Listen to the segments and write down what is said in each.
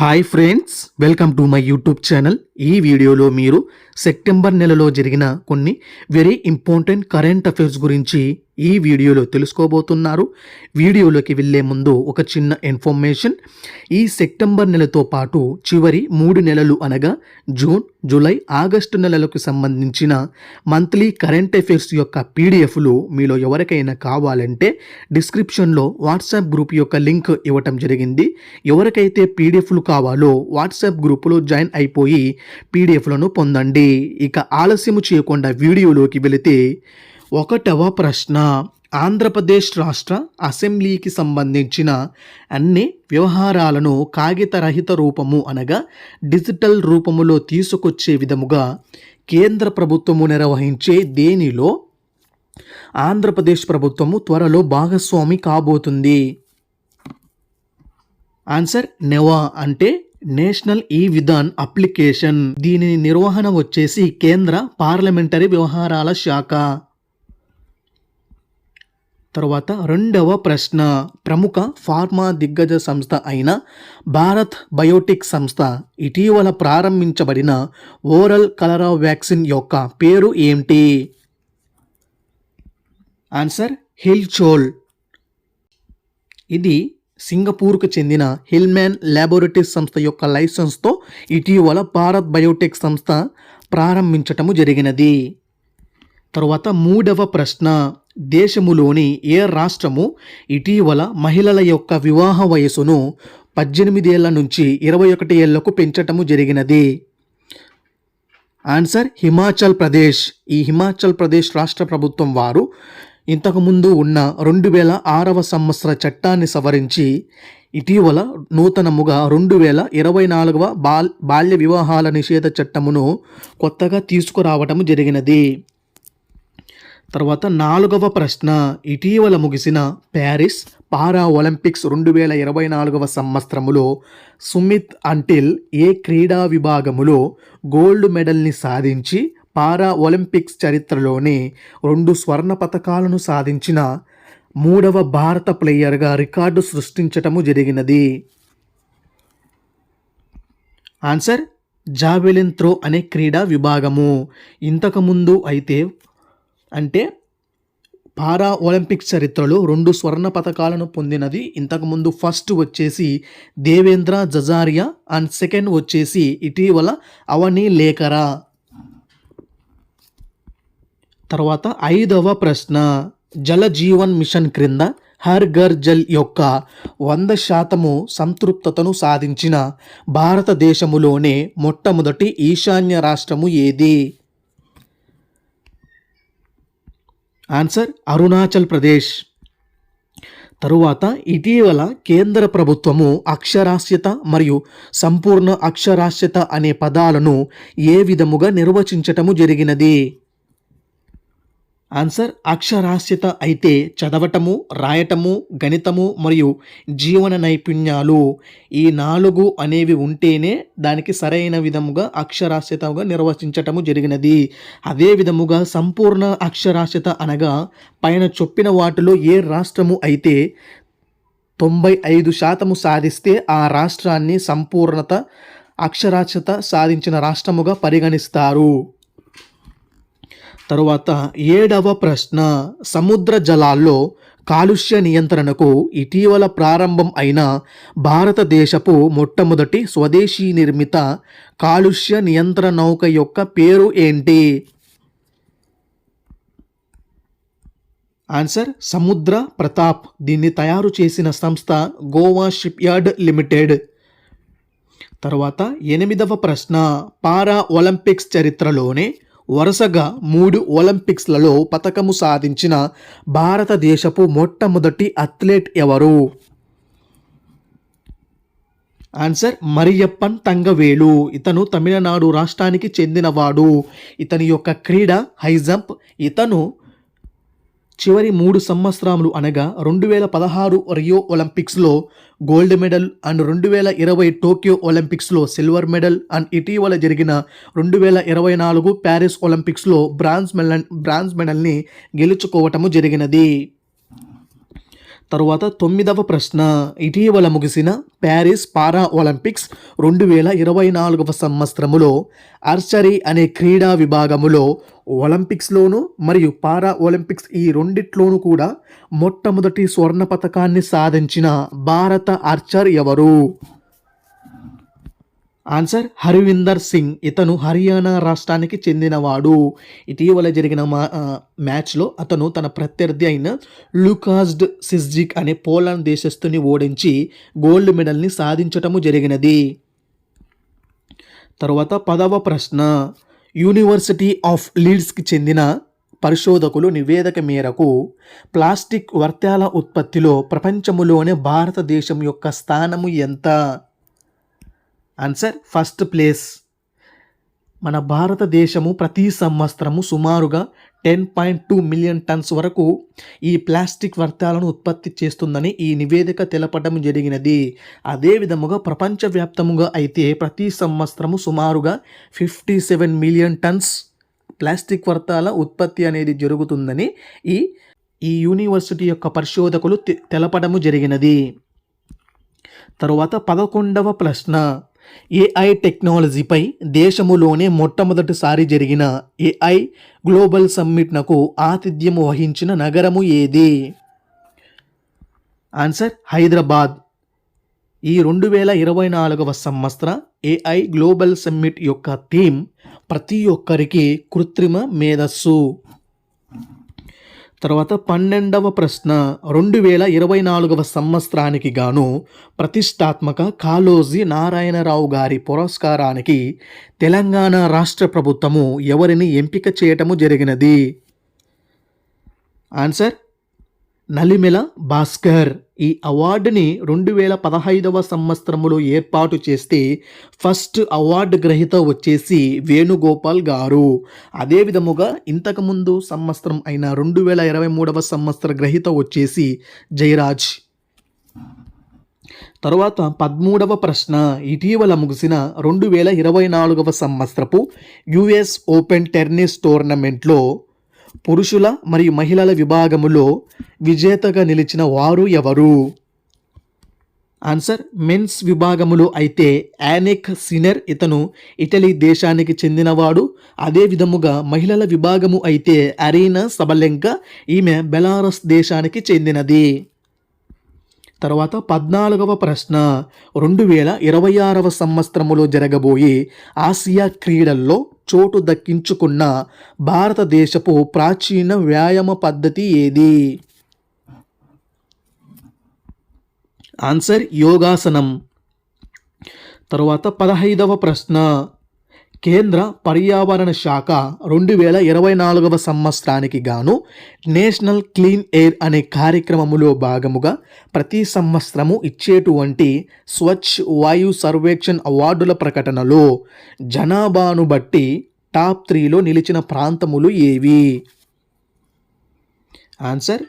Hi friends, welcome to my YouTube channel. ఈ వీడియోలో మీరు సెప్టెంబర్ నెలలో జరిగిన కొన్ని వెరీ ఇంపార్టెంట్ కరెంట్ అఫైర్స్ గురించి ఈ వీడియోలో తెలుసుకోబోతున్నారు. వీడియోలోకి వెళ్ళే ముందు ఒక చిన్న ఇన్ఫర్మేషన్. ఈ సెప్టెంబర్ నెలతో పాటు చివరి 3 నెలలు అనగా జూన్, జూలై, ఆగస్టు నెలలకు సంబంధించిన మంత్లీ కరెంట్ అఫైర్స్ యొక్క పీడిఎఫ్లు మీలో ఎవరికైనా కావాలంటే డిస్క్రిప్షన్లో వాట్సాప్ గ్రూప్ యొక్క లింక్ ఇవ్వటం జరిగింది. ఎవరికైతే పీడిఎఫ్లు కావాలో వాట్సాప్ గ్రూపులో జాయిన్ అయిపోయి పీడిఎఫ్లను పొందండి. ఇక ఆలస్యము చేయకుండా వీడియోలోకి వెళితే 1వ ప్రశ్న, ఆంధ్రప్రదేశ్ రాష్ట్ర అసెంబ్లీకి సంబంధించిన అన్ని వ్యవహారాలను కాగితరహిత రూపము అనగా డిజిటల్ రూపములో తీసుకొచ్చే విధముగా కేంద్ర ప్రభుత్వము నిర్వహించే దేనిలో ఆంధ్రప్రదేశ్ ప్రభుత్వము త్వరలో భాగస్వామి కాబోతుంది? ఆన్సర్ నెవా అంటే నేషనల్ ఈ విధాన్ అప్లికేషన్. దీని నిర్వహణ వచ్చేసి కేంద్ర పార్లమెంటరీ వ్యవహారాల శాఖ. తర్వాత 2వ ప్రశ్న, ప్రముఖ ఫార్మా దిగ్గజ సంస్థ అయిన భారత్ బయోటెక్ సంస్థ ఇటీవల ప్రారంభించబడిన ఓరల్ కలరా వ్యాక్సిన్ యొక్క పేరు ఏమిటి? Answer Hillchol. ఇది సింగపూర్కు చెందిన హిల్మ్యాన్ ల్యాబొరేటరీస్ సంస్థ యొక్క లైసెన్స్తో ఇటీవల భారత్ బయోటెక్ సంస్థ ప్రారంభించటము జరిగినది. తరువాత 3వ ప్రశ్న, దేశములోని ఏ రాష్ట్రము ఇటీవల మహిళల యొక్క వివాహ వయసును 18 ఏళ్ల నుంచి 21 ఏళ్లకు పెంచటము జరిగినది? ఆన్సర్ హిమాచల్ ప్రదేశ్. ఈ హిమాచల్ ప్రదేశ్ రాష్ట్ర ప్రభుత్వం వారు ఇంతకుముందు ఉన్న 2006వ సంవత్సర చట్టాన్ని సవరించి ఇటీవల నూతనముగా 2024వ బాల్య వివాహాల నిషేధ చట్టమును కొత్తగా తీసుకురావటము జరిగినది. తర్వాత 4వ ప్రశ్న, ఇటీవల ముగిసిన ప్యారిస్ పారా ఒలింపిక్స్ 2024వ సంవత్సరములో సుమిత్ అంటిల్ ఏ క్రీడా విభాగములో గోల్డ్ మెడల్ని సాధించి పారా ఒలింపిక్స్ చరిత్రలోనే 2 స్వర్ణ పతకాలను సాధించిన 3వ భారత ప్లేయర్గా రికార్డు సృష్టించటము జరిగినది? ఆన్సర్ జావెలిన్ త్రో అనే క్రీడా విభాగము. ఇంతకుముందు అయితే అంటే పారా ఒలింపిక్స్ చరిత్రలో 2 స్వర్ణ పతకాలను పొందినది ఇంతకుముందు ఫస్ట్ వచ్చేసి దేవేంద్ర జజారియా అండ్ సెకండ్ వచ్చేసి ఇటీవల అవని లేఖరా. తర్వాత 5వ ప్రశ్న, జల జీవన్ మిషన్ క్రింద హర్ ఘర్ జల్ యొక్క 100% సంతృప్తతను సాధించిన భారతదేశములోనే మొట్టమొదటి ఈశాన్య రాష్ట్రము ఏది? ఆన్సర్ అరుణాచల్ ప్రదేశ్. తరువాత ఇటీవల కేంద్ర ప్రభుత్వము అక్షరాస్యత మరియు సంపూర్ణ అక్షరాస్యత అనే పదాలను ఏ విధముగా నిర్వచించటము జరిగినది? ఆన్సర్ అక్షరాస్యత అయితే చదవటము, రాయటము, గణితము మరియు జీవన నైపుణ్యాలు ఈ 4 అనేవి ఉంటేనే దానికి సరైన విధముగా అక్షరాస్యతగా నిర్వచించటము జరిగినది. అదే విధముగా సంపూర్ణ అక్షరాస్యత అనగా పైన చెప్పిన వాటిలో ఏ రాష్ట్రము అయితే 95% సాధిస్తే ఆ రాష్ట్రాన్ని సంపూర్ణత అక్షరాస్యత సాధించిన రాష్ట్రముగా పరిగణిస్తారు. తరువాత 7వ ప్రశ్న, సముద్ర జలాల్లో కాలుష్య నియంత్రణకు ఇటీవల ప్రారంభం అయిన భారతదేశపు మొట్టమొదటి స్వదేశీ నిర్మిత కాలుష్య నియంత్రణ నౌక యొక్క పేరు ఏంటి? ఆన్సర్ సముద్ర ప్రతాప్. దీన్ని తయారు చేసిన సంస్థ గోవా షిప్ యార్డ్ లిమిటెడ్. తర్వాత 8వ ప్రశ్న, పారా ఒలింపిక్స్ చరిత్రలోనే వరుసగా 3 ఒలింపిక్స్లలో పతకము సాధించిన భారతదేశపు మొట్టమొదటి అథ్లెట్ ఎవరు? ఆన్సర్ మరియప్పన్ తంగవేలు. ఇతను తమిళనాడు రాష్ట్రానికి చెందినవాడు. ఇతని యొక్క క్రీడ హై జంప్. ఇతను చివరి 3 సంవత్సరాలు అనగా 2016 రియో ఒలింపిక్స్లో గోల్డ్ మెడల్ అండ్ 2020 టోక్యో ఒలింపిక్స్లో సిల్వర్ మెడల్ అండ్ ఇటీవల జరిగిన 2024 ప్యారిస్ ఒలింపిక్స్లో బ్రాంజ్ మెడల్ని గెలుచుకోవటము జరిగినది. తరువాత 9వ ప్రశ్న, ఇటీవల ముగిసిన ప్యారిస్ పారా ఒలింపిక్స్ 2024 సంవత్సరములో ఆర్చరీ అనే క్రీడా విభాగములో ఒలింపిక్స్లోను మరియు పారా ఒలింపిక్స్ ఈ రెండిట్లోనూ కూడా మొట్టమొదటి స్వర్ణ పతకాన్ని సాధించిన భారత ఆర్చర్ ఎవరు? ఆన్సర్ హర్విందర్ సింగ్. ఇతను హర్యానా రాష్ట్రానికి చెందినవాడు. ఇటీవల జరిగిన మ్యాచ్లో అతను తన ప్రత్యర్థి అయిన లూకాస్డ్ సిజ్జిక్ అనే పోలాండ్ దేశస్థుని ఓడించి గోల్డ్ మెడల్ని సాధించటము జరిగినది. తర్వాత 10వ ప్రశ్న, యూనివర్సిటీ ఆఫ్ లీడ్స్కి చెందిన పరిశోధకులు నివేదిక మేరకు ప్లాస్టిక్ వ్యర్థాల ఉత్పత్తిలో ప్రపంచములోనే భారతదేశం యొక్క స్థానము ఎంత? Answer first place. మన భారతదేశము ప్రతి సంవత్సరము సుమారుగా 10.2 మిలియన్ టన్స్ వరకు ఈ ప్లాస్టిక్ వ్యర్థాలను ఉత్పత్తి చేస్తుందని ఈ నివేదిక తెలపడం జరిగినది. అదే విధముగా ప్రపంచవ్యాప్తముగా అయితే ప్రతి సంవత్సరము సుమారుగా 57 మిలియన్ టన్స్ ప్లాస్టిక్ వ్యర్థాల ఉత్పత్తి అనేది జరుగుతుందని ఈ యూనివర్సిటీ యొక్క పరిశోధకులు తెలపడము జరిగినది. తరువాత 11వ ప్రశ్న, ఏఐ టెక్నాలజీపై దేశములోనే మొట్టమొదటిసారి జరిగిన ఏఐ గ్లోబల్ సమ్మిట్నకు ఆతిథ్యం వహించిన నగరము ఏది? ఆన్సర్ హైదరాబాద్. ఈ 2024 సంవత్సర ఏఐ గ్లోబల్ సమ్మిట్ యొక్క థీమ్ ప్రతి ఒక్కరికి కృత్రిమ మేధస్సు. తర్వాత 12వ ప్రశ్న, 2024 సంవత్సరానికి గాను ప్రతిష్టాత్మక కాళోజీ నారాయణరావు గారి పురస్కారానికి తెలంగాణ రాష్ట్ర ప్రభుత్వము ఎవరిని ఎంపిక చేయటము జరిగినది? ఆన్సర్ నలిమెల భాస్కర్. ఈ అవార్డుని 2015 సంవత్సరంలో ఏర్పాటు చేస్తే ఫస్ట్ అవార్డు గ్రహీత వచ్చేసి వేణుగోపాల్ గారు. అదే విధముగా ఇంతకుముందు సంవత్సరం అయిన 2023 సంవత్సర గ్రహీత వచ్చేసి జయరాజ్. తరువాత 13వ ప్రశ్న, ఇటీవల ముగిసిన 2024 సంవత్సరపు యుఎస్ ఓపెన్ టెన్నిస్ టోర్నమెంట్లో పురుషుల మరియు మహిళల విభాగములో విజేతగా నిలిచిన వారు ఎవరు? ఆన్సర్ మెన్స్ విభాగములో అయితే యానిక్ సినర్. ఇతను ఇటలీ దేశానికి చెందినవాడు. అదే విధముగా మహిళల విభాగము అయితే అరీనా సబలెంకా. ఈమె బెలారస్ దేశానికి చెందినది. తర్వాత 14వ ప్రశ్న, 2026 సంవత్సరములో జరగబోయే ఆసియా క్రీడల్లో చోటు దక్కించుకున్న భారతదేశపు ప్రాచీన వ్యాయామ పద్ధతి ఏది? ఆన్సర్ యోగాసనం. తరువాత 15వ ప్రశ్న, కేంద్ర పర్యావరణ శాఖ 2024 సంవత్సరానికి గాను నేషనల్ క్లీన్ ఎయిర్ అనే కార్యక్రమములో భాగముగా ప్రతి సంవత్సరము ఇచ్చేటువంటి స్వచ్ఛ వాయు సర్వేక్షణ్ అవార్డుల ప్రకటనలో జనాభాను బట్టి టాప్ 3లో నిలిచిన ప్రాంతములు ఏవి? ఆన్సర్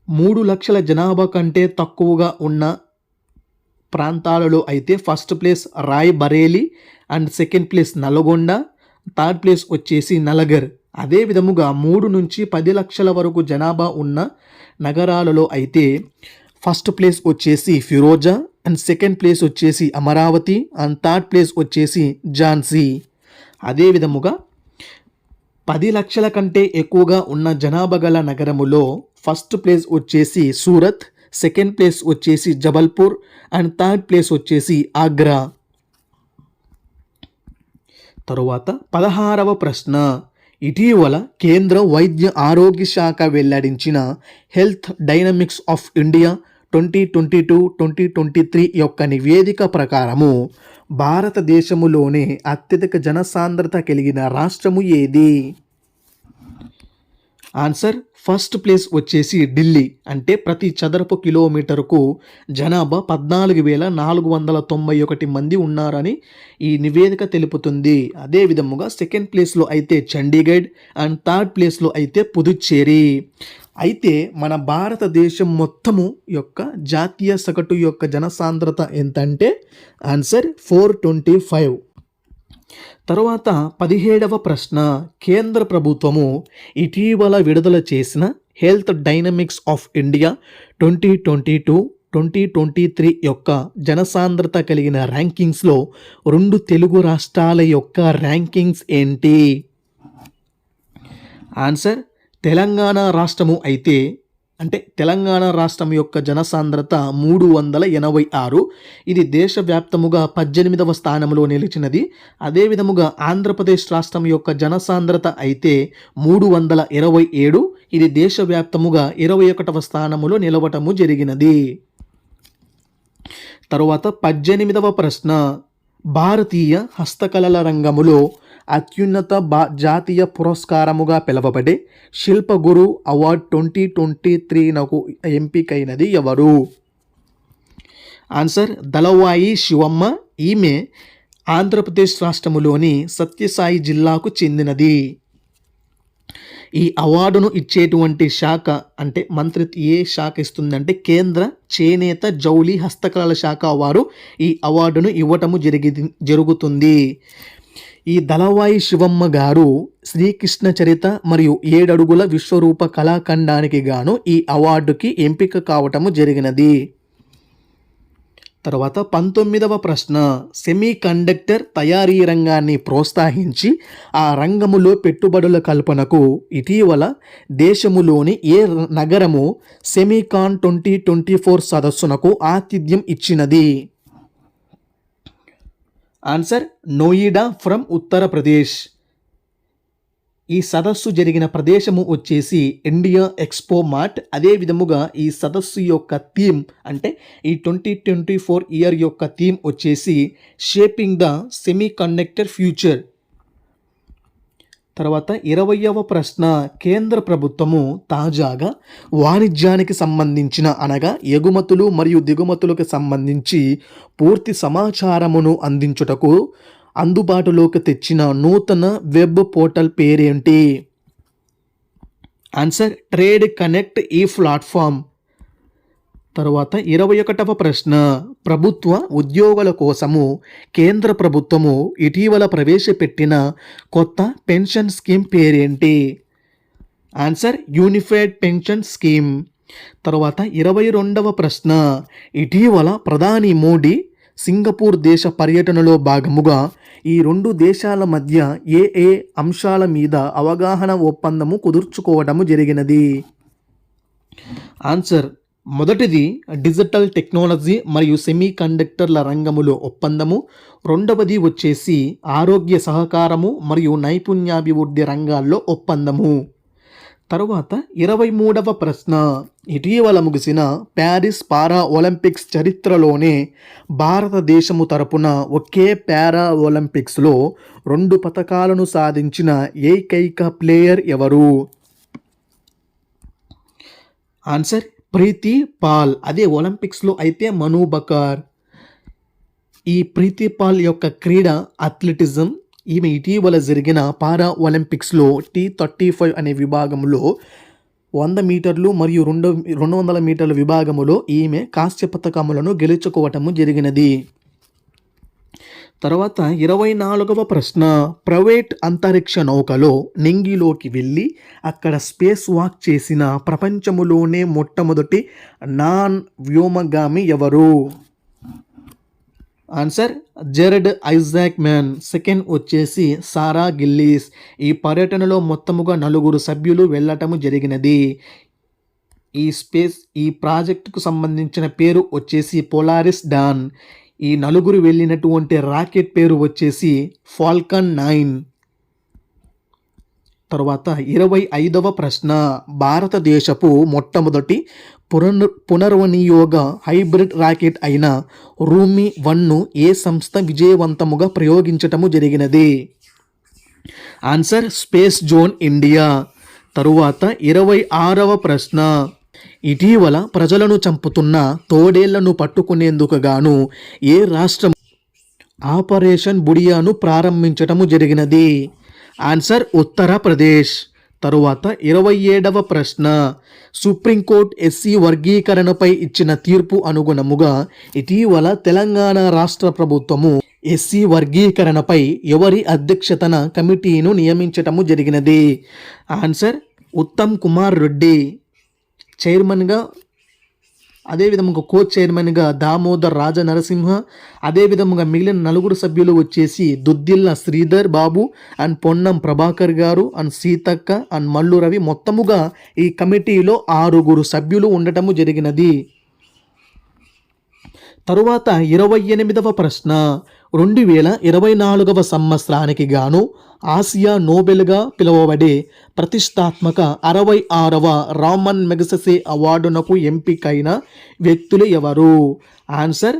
3 లక్షల జనాభా కంటే తక్కువగా ఉన్న ప్రాంతాలలో అయితే first place Rai Bareli and second place Nalgonda, third place వచ్చేసి నలగర్. అదే విధముగా 3 నుంచి 10 లక్షల వరకు జనాభా ఉన్న నగరాలలో అయితే ఫస్ట్ ప్లేస్ వచ్చేసి ఫిరోజా అండ్ సెకండ్ ప్లేస్ వచ్చేసి అమరావతి అండ్ థర్డ్ ప్లేస్ వచ్చేసి ఝాన్సీ. అదే విధముగా 10 లక్షల కంటే ఎక్కువగా ఉన్న జనాభా గల నగరములో ఫస్ట్ ప్లేస్ వచ్చేసి సూరత్, సెకండ్ ప్లేస్ వచ్చేసి జబల్పూర్ అండ్ థర్డ్ ప్లేస్ వచ్చేసి ఆగ్రా. తరువాత 16వ ప్రశ్న, ఇటీవల కేంద్ర వైద్య ఆరోగ్య శాఖ వెల్లడించిన హెల్త్ డైనమిక్స్ ఆఫ్ ఇండియా 2022-2023 యొక్క నివేదిక ప్రకారము భారతదేశములోనే అత్యధిక జనసాంద్రత కలిగిన రాష్ట్రము ఏది? ఆన్సర్ ఫస్ట్ ప్లేస్ వచ్చేసి ఢిల్లీ. అంటే ప్రతి చదరపు కిలోమీటరుకు జనాభా 14,491 మంది ఉన్నారని ఈ నివేదిక తెలుపుతుంది. అదే విధముగా సెకండ్ ప్లేస్లో అయితే చండీగఢ్ అండ్ థర్డ్ ప్లేస్లో అయితే పుదుచ్చేరి. అయితే మన భారతదేశం మొత్తము యొక్క జాతీయ సగటు యొక్క జనసాంద్రత ఎంతంటే ఆన్సర్ 425. తరువాత 17వ ప్రశ్న, కేంద్ర ప్రభుత్వము ఇటీవల విడుదల చేసిన హెల్త్ డైనమిక్స్ ఆఫ్ ఇండియా 2022-2023 యొక్క జనసాంద్రత కలిగిన ర్యాంకింగ్స్లో 2 తెలుగు రాష్ట్రాల యొక్క ర్యాంకింగ్స్ ఏంటి? ఆన్సర్ తెలంగాణ రాష్ట్రము అయితే తెలంగాణ రాష్ట్రం యొక్క జనసాంద్రత 386. ఇది దేశవ్యాప్తముగా 18వ స్థానంలో నిలిచినది. అదేవిధముగా ఆంధ్రప్రదేశ్ రాష్ట్రం యొక్క జనసాంద్రత అయితే 327. ఇది దేశవ్యాప్తముగా 21వ స్థానములో నిలవటము జరిగినది. తరువాత 18వ ప్రశ్న, భారతీయ హస్తకళల రంగములో అత్యున్నత జాతీయ పురస్కారముగా పిలువబడే శిల్పగురు అవార్డ్ 2023 ఎంపికైనది ఎవరు? ఆన్సర్ దళవాయి శివమ్మ. ఈమె ఆంధ్రప్రదేశ్ రాష్ట్రములోని సత్యసాయి జిల్లాకు చెందినది. ఈ అవార్డును ఇచ్చేటువంటి శాఖ మంత్రి ఏ శాఖ ఇస్తుందంటే కేంద్ర చేనేత జౌళి హస్తకళల శాఖ వారు ఈ అవార్డును ఇవ్వటము జరుగుతుంది. ఈ దళవాయి శివమ్మ గారు శ్రీకృష్ణ చరిత మరియు 7 అడుగుల విశ్వరూప కళాఖండానికి గాను ఈ అవార్డుకి ఎంపిక కావటము జరిగినది. తర్వాత 19వ ప్రశ్న, సెమీ కండక్టర్ తయారీ రంగాన్ని ప్రోత్సహించి ఆ రంగములో పెట్టుబడుల కల్పనకు ఇటీవల దేశములోని ఏ నగరము సెమీకాన్ 2024 సదస్సునకు ఆతిథ్యం ఇచ్చినది? Answer Noida from Uttar Pradesh. ఈ సదస్సు జరిగిన ప్రదేశము వచ్చేసి ఇండియా ఎక్స్పో మార్ట్. అదే విధముగా ఈ సదస్సు యొక్క థీమ్ ఈ 2024 ఇయర్ యొక్క థీమ్ వచ్చేసి shaping the semi conductor future. తర్వాత 20వ ప్రశ్న, కేంద్ర ప్రభుత్వము తాజాగా వాణిజ్యానికి సంబంధించిన ఎగుమతులు మరియు దిగుమతులకు సంబంధించి పూర్తి సమాచారమును అందించుటకు అందుబాటులోకి తెచ్చిన నూతన వెబ్ పోర్టల్ పేరేంటి? ఆన్సర్ ట్రేడ్ కనెక్ట్ ఈ ప్లాట్ఫామ్. తరువాత 21వ ప్రశ్న, ప్రభుత్వ ఉద్యోగుల కోసము కేంద్ర ప్రభుత్వము ఇటీవల ప్రవేశపెట్టిన కొత్త పెన్షన్ స్కీమ్ పేరేంటి? Answer unified pension scheme. తరువాత 22వ ప్రశ్న, ఇటీవల ప్రధాని మోడీ సింగపూర్ దేశ పర్యటనలో భాగముగా ఈ 2 దేశాల మధ్య ఏ అంశాల మీద అవగాహన ఒప్పందము కుదుర్చుకోవడము జరిగినది? ఆన్సర్ మొదటిది డిజిటల్ టెక్నాలజీ మరియు సెమీ కండక్టర్ల రంగములో ఒప్పందము. రెండవది వచ్చేసి ఆరోగ్య సహకారము మరియు నైపుణ్యాభివృద్ధి రంగాల్లో ఒప్పందము. తరువాత 23వ ప్రశ్న, ఇటీవల ముగిసిన ప్యారిస్ పారా ఒలింపిక్స్ చరిత్రలోనే భారతదేశము తరపున ఒకే పారా ఒలింపిక్స్లో 2 పతకాలను సాధించిన ఏకైక ప్లేయర్ ఎవరు? ఆన్సర్ ప్రీతి పాల్. అదే ఒలింపిక్స్లో అయితే మను బకర్. ఈ ప్రీతి పాల్ యొక్క క్రీడ అథ్లెటిజం. ఈమె ఇటీవల జరిగిన పారా ఒలింపిక్స్లో T35 అనే విభాగంలో 100 మీటర్లు మరియు 200 మీటర్ల విభాగములో ఈమె కాంస్య పతకములను గెలుచుకోవటము జరిగినది. తర్వాత 24వ ప్రశ్న, ప్రైవేట్ అంతరిక్ష నౌకలో నింగిలోకి వెళ్ళి అక్కడ స్పేస్ వాక్ చేసిన ప్రపంచములోనే మొట్టమొదటి నాన్ వ్యోమగామి ఎవరు? Answer Jared Isaacman. Second వచ్చేసి సారా గిల్లిస్. ఈ పర్యటనలో మొత్తముగా 4 సభ్యులు వెళ్ళటము జరిగినది. ఈ ప్రాజెక్టుకు సంబంధించిన పేరు వచ్చేసి పోలారిస్ డాన్. ఈ 4 వెళ్ళినటువంటి రాకెట్ పేరు వచ్చేసి ఫాల్కన్ 9. తర్వాత 25వ ప్రశ్న, భారతదేశపు మొట్టమొదటి పునర్వినియోగ హైబ్రిడ్ రాకెట్ అయిన రూమి 1ను ఏ సంస్థ విజయవంతముగా ప్రయోగించటము జరిగినది? Answer space zone India. తరువాత 26వ ప్రశ్న, ఇటీవల ప్రజలను చంపుతున్న తోడేళ్లను పట్టుకునేందుకు గాను ఏ రాష్ట్రం ఆపరేషన్ బుడియాను ప్రారంభించటము జరిగినది? ఆన్సర్ ఉత్తరప్రదేశ్. తరువాత 27వ ప్రశ్న, సుప్రీంకోర్టు ఎస్సీ వర్గీకరణపై ఇచ్చిన తీర్పు అనుగుణముగా ఇటీవల తెలంగాణ రాష్ట్ర ప్రభుత్వము ఎస్సీ వర్గీకరణపై ఎవరి అధ్యక్షతన కమిటీను నియమించటము జరిగినది? ఆన్సర్ ఉత్తమ్ కుమార్ రెడ్డి. చైర్మన్గా, అదేవిధంగా కో చైర్మన్గా దామోదర్ రాజ నరసింహ, అదేవిధంగా మిగిలిన నలుగురు సభ్యులు వచ్చేసి దుద్దిల్ల శ్రీధర్ బాబు అండ్ పొన్నం ప్రభాకర్ గారు అండ్ సీతక్క అండ్ మల్లు రవి. మొత్తముగా ఈ కమిటీలో 6 సభ్యులు ఉండటము జరిగినది. తరువాత 28వ ప్రశ్న, 2024 సంవత్సరానికి గాను ఆసియా నోబెల్గా పిలువబడే ప్రతిష్టాత్మక 66వ రామన్ మెగసెసే అవార్డునకు ఎంపికైన వ్యక్తులు ఎవరు? ఆన్సర్,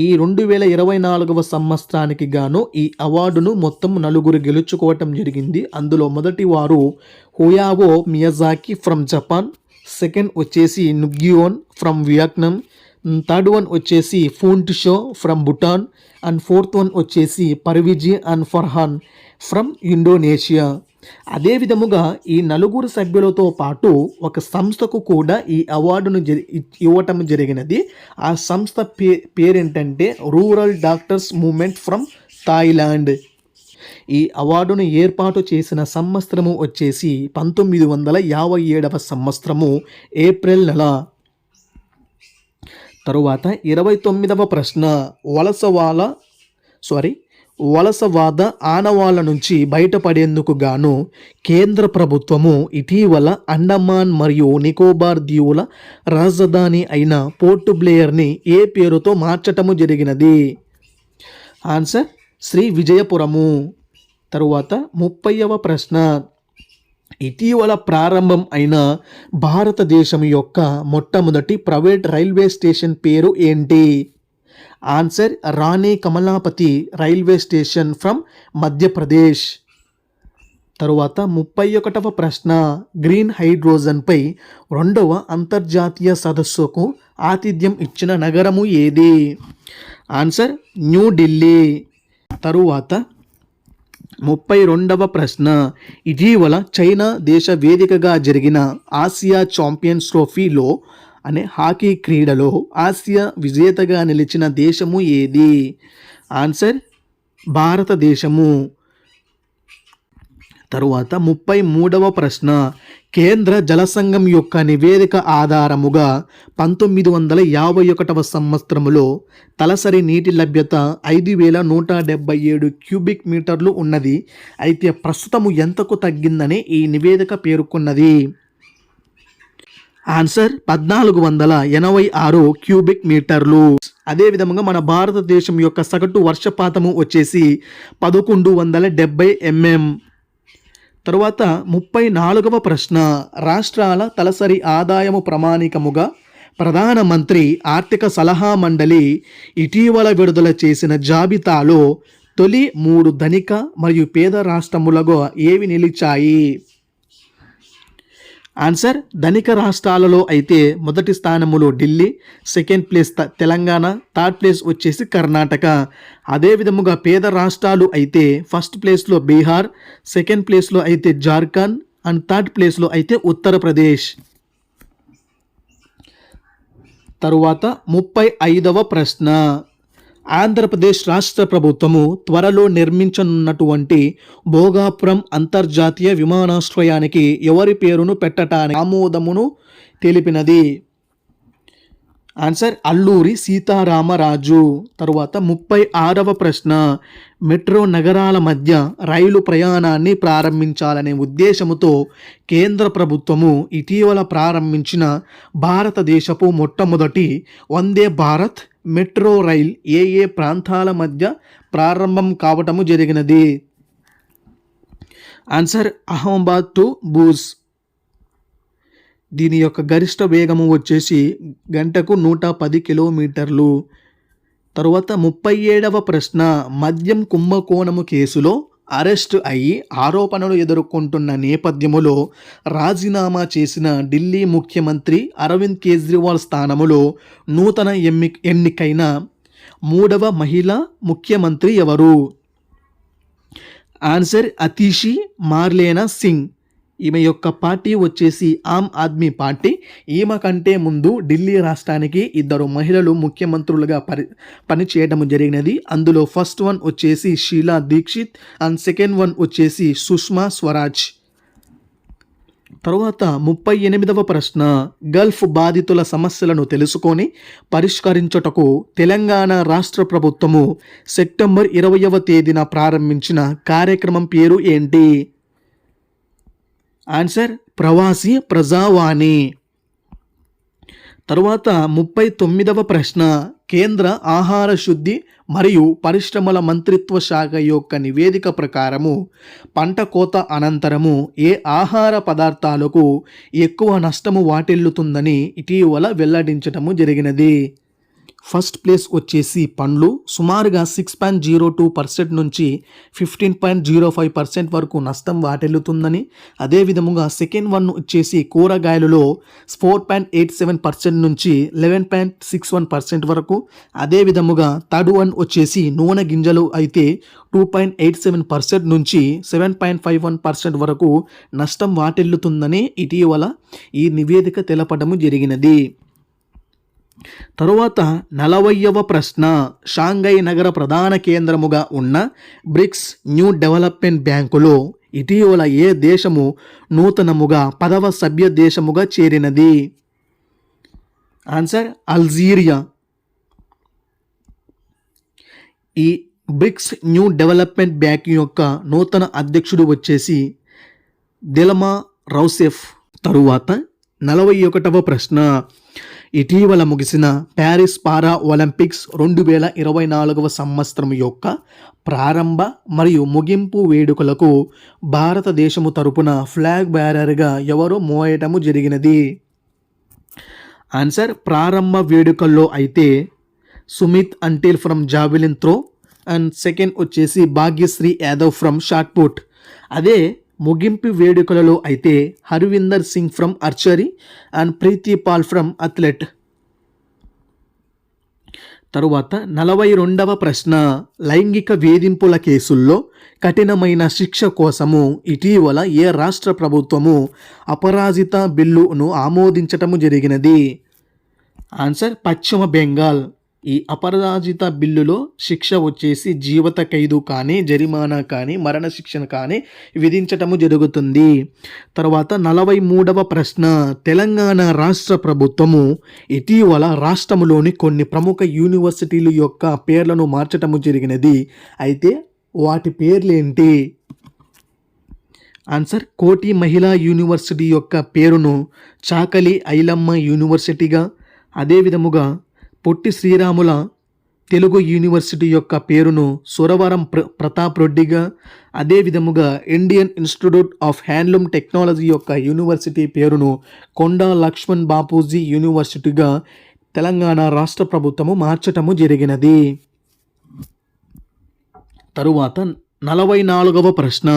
ఈ 2024 సంవత్సరానికి గాను ఈ అవార్డును మొత్తం 9 గెలుచుకోవటం జరిగింది. అందులో మొదటి వారు Hayao Miyazaki from Japan, second వచ్చేసి నుగ్గియోన్ ఫ్రమ్ వియత్నాం, థర్డ్ వన్ వచ్చేసి Phuntsho from Bhutan and fourth one వచ్చేసి పర్విజీ అండ్ ఫర్హాన్ ఫ్రమ్ ఇండోనేషియా. అదే విధముగా ఈ 9 సభ్యులతో పాటు ఒక సంస్థకు కూడా ఈ అవార్డును ఇవ్వటం జరిగినది. ఆ సంస్థ పేరేంటంటే rural doctors movement from Thailand. ఈ అవార్డును ఏర్పాటు చేసిన సంవత్సరము వచ్చేసి 1957వ సంవత్సరము ఏప్రిల్ నెల. తరువాత 29వ ప్రశ్న, వలసవాద ఆనవాళ్ళ నుంచి బయటపడేందుకు గాను కేంద్ర ప్రభుత్వము ఇటీవల అండమాన్ మరియు నికోబార్ దీవుల రాజధాని అయిన పోర్ట్ బ్లేయర్ని ఏ పేరుతో మార్చటము జరిగినది? ఆన్సర్, శ్రీ విజయపురము. తరువాత 30వ ప్రశ్న, ఇటీవల ప్రారంభం అయిన భారతదేశం యొక్క మొట్టమొదటి ప్రైవేట్ రైల్వే స్టేషన్ పేరు ఏంటి? Answer, Rani Kamlapati railway station from Madhya Pradesh. తరువాత 31వ ప్రశ్న, గ్రీన్ హైడ్రోజన్పై 2వ అంతర్జాతీయ సదస్సుకు ఆతిథ్యం ఇచ్చిన నగరము ఏది? ఆన్సర్, న్యూఢిల్లీ. తరువాత 32వ ప్రశ్న, ఇటీవల చైనా దేశ వేదికగా జరిగిన ఆసియా ఛాంపియన్స్ ట్రోఫీలో అనే హాకీ క్రీడలో ఆసియా విజేతగా నిలిచిన దేశము ఏది? ఆన్సర్, భారతదేశము. తరువాత 33వ ప్రశ్న, కేంద్ర జల సంఘం యొక్క నివేదిక ఆధారముగా 1951వ సంవత్సరములో తలసరి నీటి లభ్యత 5177 క్యూబిక్ మీటర్లు ఉన్నది. అయితే ప్రస్తుతము ఎంతకు తగ్గిందని ఈ నివేదిక పేర్కొన్నది? ఆన్సర్, 1486 క్యూబిక్ మీటర్లు. అదేవిధంగా మన భారతదేశం యొక్క సగటు వర్షపాతము వచ్చేసి 1170 mm. తరువాత 34వ ప్రశ్న, రాష్ట్రాల తలసరి ఆదాయము ప్రమాణికముగా ప్రధానమంత్రి ఆర్థిక సలహా మండలి ఇటీవల విడుదల చేసిన జాబితాలో తొలి 3 ధనిక మరియు పేద రాష్ట్రములుగా ఏవి నిలిచాయి? ఆన్సర్, ధనిక రాష్ట్రాలలో అయితే మొదటి స్థానములో Delhi, second place Telangana, third place వచ్చేసి కర్ణాటక. అదేవిధముగా పేద రాష్ట్రాలు అయితే ఫస్ట్ ప్లేస్లో బీహార్, సెకండ్ ప్లేస్లో అయితే జార్ఖండ్ అండ్ థర్డ్ ప్లేస్లో అయితే ఉత్తరప్రదేశ్. తరువాత 35వ ప్రశ్న, ఆంధ్రప్రదేశ్ రాష్ట్ర ప్రభుత్వము త్వరలో నిర్మించనున్నటువంటి భోగాపురం అంతర్జాతీయ విమానాశ్రయానికి ఎవరి పేరును పెట్టడానికి ఆమోదమును తెలిపినది? ఆన్సర్, అల్లూరి సీతారామరాజు. తరువాత 36వ ప్రశ్న, మెట్రో నగరాల మధ్య రైలు ప్రయాణాన్ని ప్రారంభించాలనే ఉద్దేశముతో కేంద్ర ప్రభుత్వము ఇటీవల ప్రారంభించిన భారతదేశపు మొట్టమొదటి వందే భారత్ మెట్రో రైల్ ఏ ఏ ప్రాంతాల మధ్య ప్రారంభం కావటము జరిగినది? Answer, Ahmedabad to Bhuj. దీని యొక్క గరిష్ట వేగము వచ్చేసి గంటకు 110 కిలోమీటర్లు. తరువాత 37వ ప్రశ్న, మద్యం కుంభకోణము కేసులో అరెస్ట్ అయ్యి ఆరోపణలు ఎదుర్కొంటున్న నేపథ్యములో రాజీనామా చేసిన ఢిల్లీ ముఖ్యమంత్రి అరవింద్ కేజ్రీవాల్ స్థానములో నూతన ఎన్నికైన 3వ మహిళా ముఖ్యమంత్రి ఎవరు? ఆన్సర్, అతిషి మార్లేనా సింగ్. ఈమె యొక్క పార్టీ వచ్చేసి ఆమ్ ఆద్మీ పార్టీ. ఈమె కంటే ముందు ఢిల్లీ రాష్ట్రానికి 2 మహిళలు ముఖ్యమంత్రులుగా పనిచేయడం జరిగినది. అందులో ఫస్ట్ వన్ వచ్చేసి Sheila Dikshit and second one వచ్చేసి సుష్మా స్వరాజ్. తరువాత 38వ ప్రశ్న, గల్ఫ్ బాధితుల సమస్యలను తెలుసుకొని పరిష్కరించుటకు తెలంగాణ రాష్ట్ర ప్రభుత్వము సెప్టెంబర్ 20వ తేదీన ప్రారంభించిన కార్యక్రమం పేరు ఏంటి? ఆన్సర్ ప్రవాసీ ప్రజావాణి. తరువాత 39వ ప్రశ్న, కేంద్ర ఆహార శుద్ధి మరియు పరిశ్రమల మంత్రిత్వ శాఖ యొక్క నివేదిక ప్రకారము పంట కోత అనంతరము ఏ ఆహార పదార్థాలకు ఎక్కువ నష్టము వాటిల్లుతుందని ఇటీవల వెల్లడించటము జరిగినది? ఫస్ట్ ప్లేస్ వచ్చేసి పండ్లు, సుమారుగా 6.02% నుంచి 15.05% వరకు నష్టం వాటిల్లుతుందని. అదేవిధముగా సెకండ్ వన్ వచ్చేసి కూరగాయలలో 4.87% నుంచి 11.61% వరకు. అదేవిధముగా థర్డ్ వన్ వచ్చేసి నూనె గింజలు అయితే 2.87% నుంచి 7.51% వరకు నష్టం వాటిల్లుతుందని ఇటీవల ఈ నివేదిక తెలపడము జరిగినది. తరువాత 40వ ప్రశ్న, షాంఘై నగర ప్రధాన కేంద్రముగా ఉన్న బ్రిక్స్ న్యూ డెవలప్మెంట్ బ్యాంకులో ఇటీవల ఏ దేశము నూతనముగా 10వ సభ్య దేశముగా చేరినది? Answer Algeria. ఈ బ్రిక్స్ న్యూ డెవలప్మెంట్ బ్యాంక్ యొక్క నూతన అధ్యక్షుడు వచ్చేసి దిల్మా రౌసెఫ్. తరువాత 41వ ప్రశ్న, ఇటీవల ముగిసిన ప్యారిస్ పారా ఒలింపిక్స్ 2024వ సంవత్సరం యొక్క ప్రారంభ మరియు ముగింపు వేడుకలకు భారతదేశము తరపున ఫ్లాగ్ బ్యారర్గా ఎవరు మోయటము జరిగినది? ఆన్సర్ ప్రారంభ వేడుకల్లో అయితే Sumit Antil from javelin throw and second వచ్చేసి Bhagyashree Yadav from shot put. అదే ముగింపు వేడుకలలో అయితే Harvinder Singh from archery and Preeti Pal from athlete. తరువాత 42వ ప్రశ్న, లైంగిక వేధింపుల కేసుల్లో కఠినమైన శిక్ష కోసము ఇటీవల ఏ రాష్ట్ర ప్రభుత్వము అపరాజిత బిల్లును ఆమోదించటము జరిగినది? ఆన్సర్ పశ్చిమ బెంగాల్. ఈ అపరాజిత బిల్లులో శిక్ష వచ్చేసి జీవిత ఖైదు కానీ, జరిమానా కానీ, మరణశిక్షణ కానీ విధించటము జరుగుతుంది. తర్వాత 43వ ప్రశ్న, తెలంగాణ రాష్ట్ర ప్రభుత్వము ఇటీవల రాష్ట్రములోని కొన్ని ప్రముఖ యూనివర్సిటీల యొక్క పేర్లను మార్చటము జరిగినది. అయితే వాటి పేర్లేంటి? ఆన్సర్ కోటి మహిళా యూనివర్సిటీ యొక్క పేరును చాకలి ఐలమ్మ యూనివర్సిటీగా, అదేవిధముగా పొట్టి శ్రీరాముల తెలుగు యూనివర్సిటీ యొక్క పేరును సురవరం ప్రతాప్ రెడ్డిగా, అదేవిధముగా Indian institute of handloom technology యొక్క యూనివర్సిటీ పేరును కొండా లక్ష్మణ్ బాపూజీ యూనివర్సిటీగా తెలంగాణ రాష్ట్ర ప్రభుత్వము మార్చటము జరిగినది. తరువాత 44వ ప్రశ్న,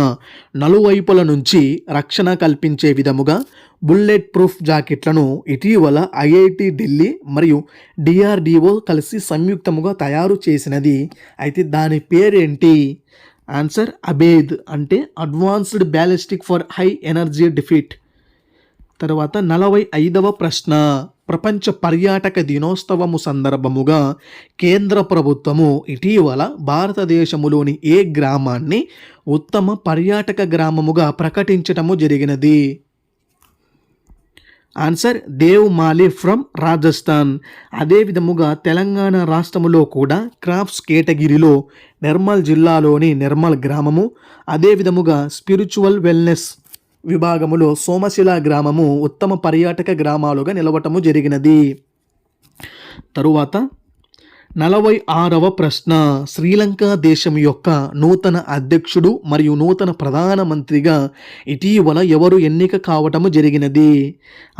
నలువైపుల నుంచి రక్షణ కల్పించే విధముగా బుల్లెట్ ప్రూఫ్ జాకెట్లను ఇటీవల ఐఐటి ఢిల్లీ మరియు డిఆర్డిఓ కలిసి సంయుక్తముగా తయారు చేసినది. అయితే దాని పేరేంటి? ఆన్సర్ అబేద్, అంటే advanced ballistic for high energy defeat. తర్వాత 45వ ప్రశ్న, ప్రపంచ పర్యాటక దినోత్సవము సందర్భముగా కేంద్ర ప్రభుత్వము ఇటీవల భారతదేశములోని ఏ గ్రామాన్ని ఉత్తమ పర్యాటక గ్రామముగా ప్రకటించటము జరిగినది? Answer Devmali from Rajasthan. అదేవిధముగా తెలంగాణ రాష్ట్రములో కూడా క్రాఫ్ట్స్ కేటగిరీలో నిర్మల్ జిల్లాలోని నిర్మల్ గ్రామము, అదేవిధముగా స్పిరిచువల్ వెల్నెస్ విభాగములో సోమశిల గ్రామము ఉత్తమ పర్యాటక గ్రామాలుగా నిలవటము జరిగినది. తరువాత 46వ ప్రశ్న, శ్రీలంక దేశం యొక్క నూతన అధ్యక్షుడు మరియు నూతన ప్రధానమంత్రిగా ఇటీవల ఎవరు ఎన్నిక కావటము జరిగినది?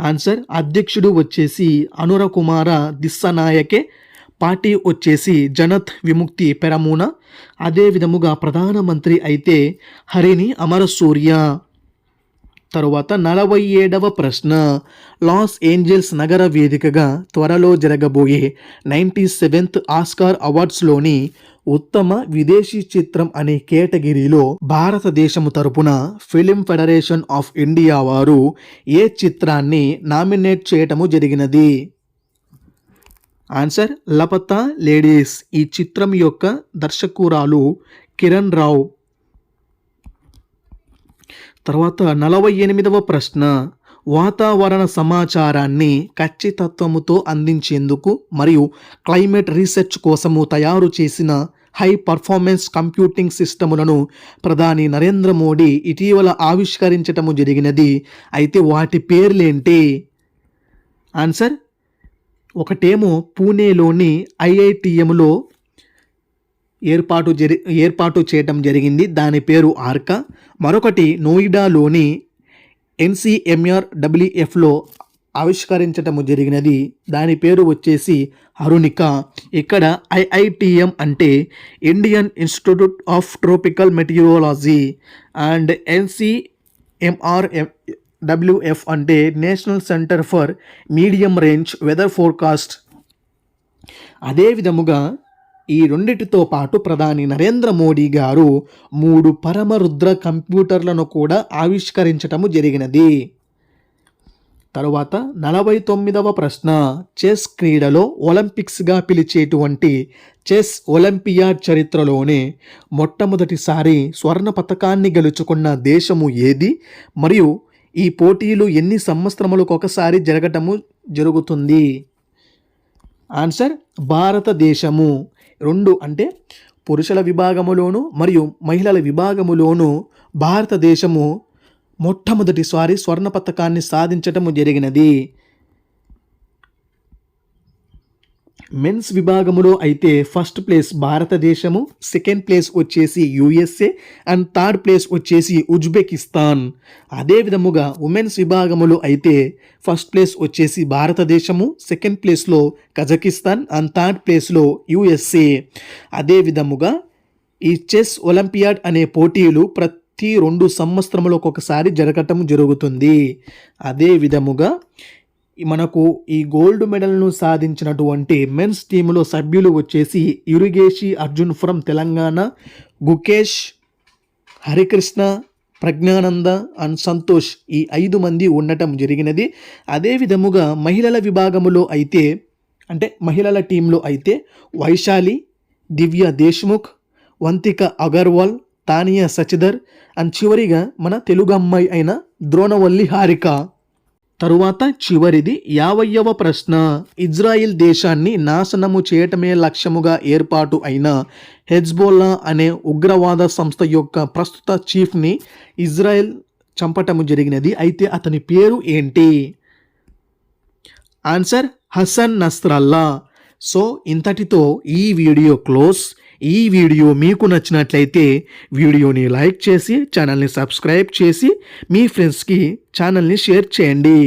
ఆన్సర్ అధ్యక్షుడు వచ్చేసి అనురకుమార దిస్సనాయకే, పార్టీ వచ్చేసి జనత్ విముక్తి పెరమున, అదేవిధముగా ప్రధానమంత్రి అయితే హరిని అమరసూర్య. తరువాత 47వ ప్రశ్న, లాస్ ఏంజల్స్ నగర వేదికగా త్వరలో జరగబోయే 97th ఆస్కార్ అవార్డ్స్లోని ఉత్తమ విదేశీ చిత్రం అనే కేటగిరీలో భారతదేశము తరపున ఫిలిం ఫెడరేషన్ ఆఫ్ ఇండియా వారు ఏ చిత్రాన్ని నామినేట్ చేయటము జరిగినది? Answer Laapataa ladies. ఈ చిత్రం యొక్క దర్శకురాలు కిరణ్ రావు. తర్వాత 48వ ప్రశ్న, వాతావరణ సమాచారాన్ని ఖచ్చితత్వముతో అందించేందుకు మరియు క్లైమేట్ రీసెర్చ్ కోసము తయారు చేసిన హై పర్ఫార్మెన్స్ కంప్యూటింగ్ సిస్టములను ప్రధాని నరేంద్ర మోడీ ఇటీవల ఆవిష్కరించటము జరిగినది. అయితే వాటి పేర్లేంటి? ఆన్సర్, ఒకటేమో పూణేలోని ఐఐటిఎంలో ఏర్పాటు చేయటం జరిగింది, దాని పేరు ఆర్కా. మరొకటి నోయిడాలోని NCMRWFలో ఆవిష్కరించటము జరిగినది, దాని పేరు వచ్చేసి అరుణిక. ఇక్కడ IITM అంటే Indian institute of tropical meteorology and NCMRWF అంటే national centre for medium range weather forecast. అదే విధముగా ఈ రెండిటితో పాటు ప్రధాని నరేంద్ర మోడీ గారు 3 పరమరుద్ర కంప్యూటర్లను కూడా ఆవిష్కరించటము జరిగినది. తరువాత 49వ ప్రశ్న, చెస్ క్రీడలో ఒలింపిక్స్గా పిలిచేటువంటి చెస్ ఒలింపియాడ్ చరిత్రలోనే మొట్టమొదటిసారి స్వర్ణ పతకాన్ని గెలుచుకున్న దేశము ఏది? మరియు ఈ పోటీలు ఎన్ని సంవత్సరములకు ఒకసారి జరుగుతుంది? ఆన్సర్, భారతదేశము. 2 అంటే పురుషుల విభాగములోను మరియు మహిళల విభాగములోను భారతదేశము మొట్టమొదటిసారి స్వర్ణ పతకాన్ని సాధించటము జరిగినది. మెన్స్ విభాగములో అయితే ఫస్ట్ ప్లేస్ భారతదేశము, సెకండ్ ప్లేస్ వచ్చేసి USA అండ్ థర్డ్ ప్లేస్ వచ్చేసి ఉజ్బెకిస్తాన్. అదే విధముగా ఉమెన్స్ విభాగములో అయితే ఫస్ట్ ప్లేస్ వచ్చేసి భారతదేశము, సెకండ్ ప్లేస్లో కజకిస్తాన్ అండ్ థర్డ్ ప్లేస్లో USA. అదే విధముగా ఈ చెస్ ఒలింపియాడ్ అనే పోటీలు ప్రతి 2 సంవత్సరములకు ఒకసారి జరగటం జరుగుతుంది. అదే విధముగా మనకు ఈ గోల్డ్ మెడల్ను సాధించినటువంటి మెన్స్ టీంలో సభ్యులు వచ్చేసి యురిగేషి అర్జున్ ఫ్రమ్ తెలంగాణ, గుకేష్, హరికృష్ణ, ప్రజ్ఞానంద అండ్ సంతోష్, ఈ 5 మంది ఉండటం జరిగినది. అదే విధముగా మహిళల విభాగములో అయితే అంటే మహిళల టీంలో అయితే వైశాలి, దివ్య దేశ్ముఖ్, వంతిక అగర్వాల్, తానియా సచిదర్ అండ్ చివరిగా మన తెలుగు అమ్మాయి అయిన ద్రోణవల్లి హారిక. తరువాత చివరిది 50వ ప్రశ్న, ఇజ్రాయిల్ దేశాన్ని నాశనము చేయటమే లక్ష్యముగా ఏర్పాటు అయిన హెజ్బోల్లా అనే ఉగ్రవాద సంస్థ యొక్క ప్రస్తుత చీఫ్ని ఇజ్రాయెల్ చంపటము జరిగినది. అయితే అతని పేరు ఏంటి? Answer, Hasan Nasrallah. సో ఇంతటితో ఈ వీడియో క్లోజ్. ఈ వీడియో మీకు నచ్చినట్లయితే వీడియోని లైక్ చేసి ఛానల్ని సబ్స్క్రైబ్ చేసి మీ ఫ్రెండ్స్కి ఛానల్ని షేర్ చేయండి.